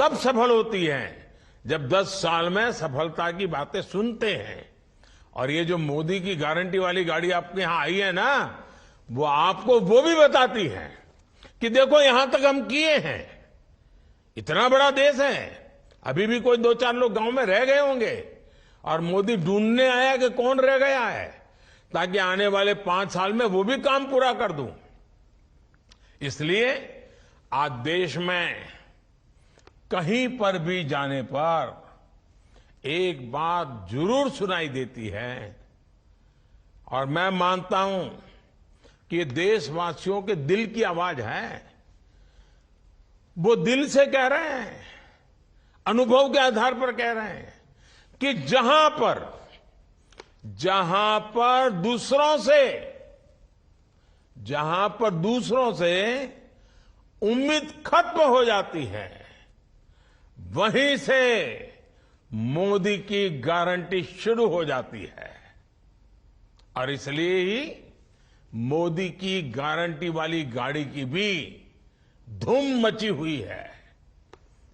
तब सफल होती हैं जब 10 साल में सफलता की बातें सुनते हैं। और ये जो मोदी की गारंटी वाली गाड़ी आपके यहां आई है ना, वो आपको वो भी बताती है कि देखो यहां तक हम किए हैं। इतना बड़ा देश है, अभी भी कोई 2-4 लोग गांव में रह गए होंगे और मोदी ढूंढने आया कि कौन रह गया है, ताकि आने वाले 5 साल में वो भी काम पूरा कर दूं। इसलिए आज देश में कहीं पर भी जाने पर एक बात जरूर सुनाई देती है, और मैं मानता हूं कि ये देशवासियों के दिल की आवाज है। वो दिल से कह रहे हैं, अनुभव के आधार पर कह रहे हैं कि जहां पर दूसरों से उम्मीद खत्म हो जाती है, वहीं से मोदी की गारंटी शुरू हो जाती है। और इसलिए ही मोदी की गारंटी वाली गाड़ी की भी धूम मची हुई है।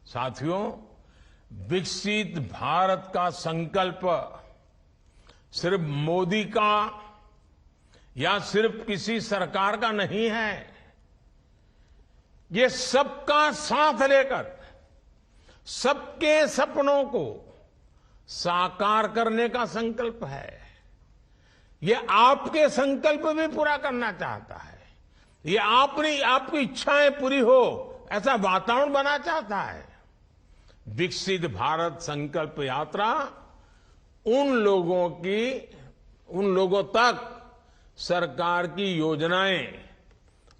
साथियों, विकसित भारत का संकल्प सिर्फ मोदी का या सिर्फ किसी सरकार का नहीं है। ये सबका साथ लेकर सबके सपनों को साकार करने का संकल्प है। ये आपके संकल्प भी पूरा करना चाहता है। ये आपकी इच्छाएं पूरी हो ऐसा वातावरण बना चाहता है। विकसित भारत संकल्प यात्रा उन लोगों तक सरकार की योजनाएं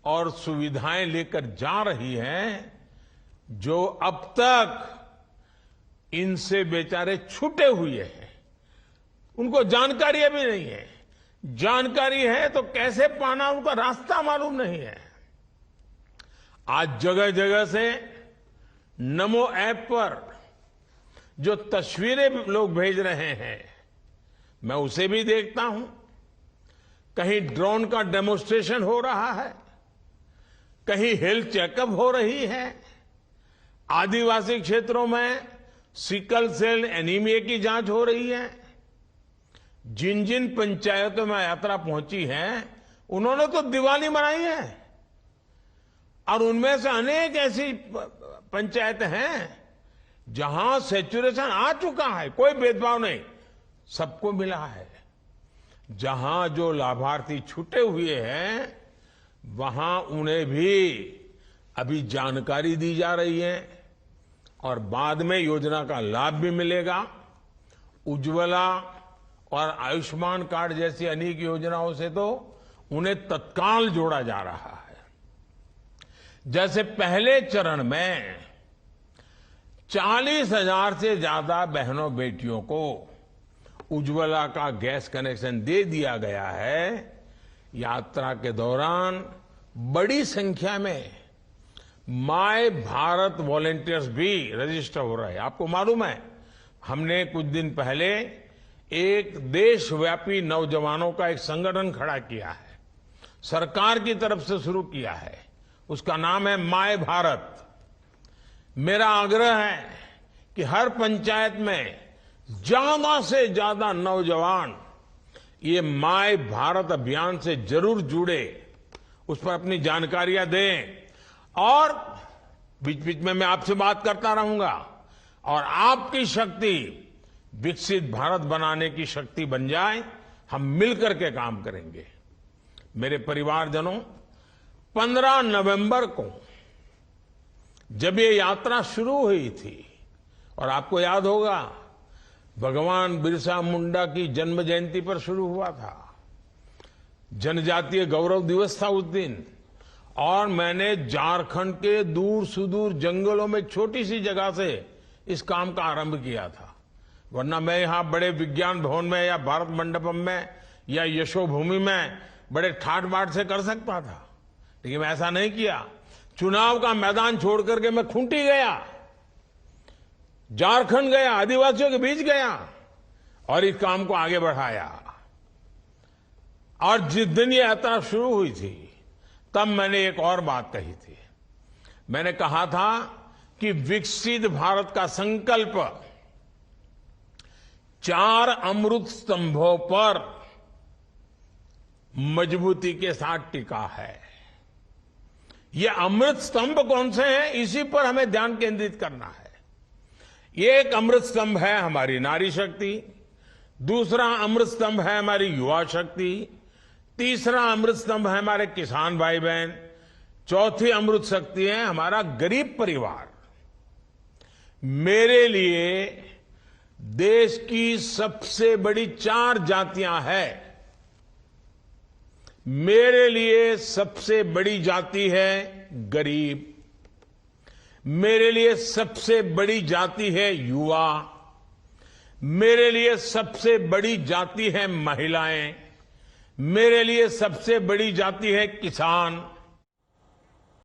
और सुविधाएं लेकर जा रही है जो अब तक इनसे बेचारे छूटे हुए हैं। उनको जानकारी अभी नहीं है। जानकारी है तो कैसे पाना, उनका रास्ता मालूम नहीं है। आज जगह जगह से नमो ऐप पर जो तस्वीरें लोग भेज रहे हैं, मैं उसे भी देखता हूं। कहीं ड्रोन का डेमोन्स्ट्रेशन हो रहा है, कहीं हेल्थ चेकअप हो रही है। आदिवासी क्षेत्रों में सिकल सेल एनीमिया की जांच हो रही है। जिन जिन पंचायतों में यात्रा पहुंची है, उन्होंने तो दिवाली मनाई है। और उनमें से अनेक ऐसी पंचायतें हैं जहां सैचुरेशन आ चुका है, कोई भेदभाव नहीं, सबको मिला है। जहां जो लाभार्थी छूटे हुए हैं, वहां उन्हें भी अभी जानकारी दी जा रही है और बाद में योजना का लाभ भी मिलेगा। उज्ज्वला और आयुष्मान कार्ड जैसी अनेक योजनाओं से तो उन्हें तत्काल जोड़ा जा रहा है। जैसे पहले चरण में 40,000 से ज्यादा बहनों बेटियों को उज्ज्वला का गैस कनेक्शन दे दिया गया है। यात्रा के दौरान बड़ी संख्या में माय भारत वॉलंटियर्स भी रजिस्टर हो रहे हैं। आपको मालूम है, हमने कुछ दिन पहले एक देशव्यापी नौजवानों का एक संगठन खड़ा किया है, सरकार की तरफ से शुरू किया है। उसका नाम है माय भारत। मेरा आग्रह है कि हर पंचायत में ज्यादा से ज्यादा नौजवान ये माय भारत अभियान से जरूर जुड़े, उस पर अपनी जानकारियां दें। और बीच बीच में मैं आपसे बात करता रहूंगा और आपकी शक्ति विकसित भारत बनाने की शक्ति बन जाए, हम मिलकर के काम करेंगे। मेरे परिवारजनों, 15 नवंबर को जब ये यात्रा शुरू हुई थी, और आपको याद होगा भगवान बिरसा मुंडा की जन्म जयंती पर शुरू हुआ था, जनजातीय गौरव दिवस था उस दिन, और मैंने झारखंड के दूर सुदूर जंगलों में छोटी सी जगह से इस काम का आरंभ किया था। वरना मैं यहां बड़े विज्ञान भवन में या भारत मंडपम में या यशोभूमि में बड़े ठाट बाट से कर सकता था, लेकिन मैं ऐसा नहीं किया। चुनाव का मैदान छोड़ करके मैं खूंटी गया, झारखंड गया, आदिवासियों के बीच गया और इस काम को आगे बढ़ाया। और जिस दिन ये यात्रा शुरू हुई थी, तब मैंने एक और बात कही थी। मैंने कहा था कि विकसित भारत का संकल्प 4 अमृत स्तंभों पर मजबूती के साथ टिका है। ये अमृत स्तंभ कौन से हैं, इसी पर हमें ध्यान केंद्रित करना है। एक अमृत स्तंभ है हमारी नारी शक्ति, दूसरा अमृत स्तंभ है हमारी युवा शक्ति, तीसरा अमृत स्तंभ है हमारे किसान भाई बहन, चौथी अमृत शक्ति है हमारा गरीब परिवार। मेरे लिए देश की सबसे बड़ी 4 जातियां हैं। मेरे लिए सबसे बड़ी जाति है गरीब, मेरे लिए सबसे बड़ी जाति है युवा, मेरे लिए सबसे बड़ी जाति है महिलाएं, मेरे लिए सबसे बड़ी जाति है किसान,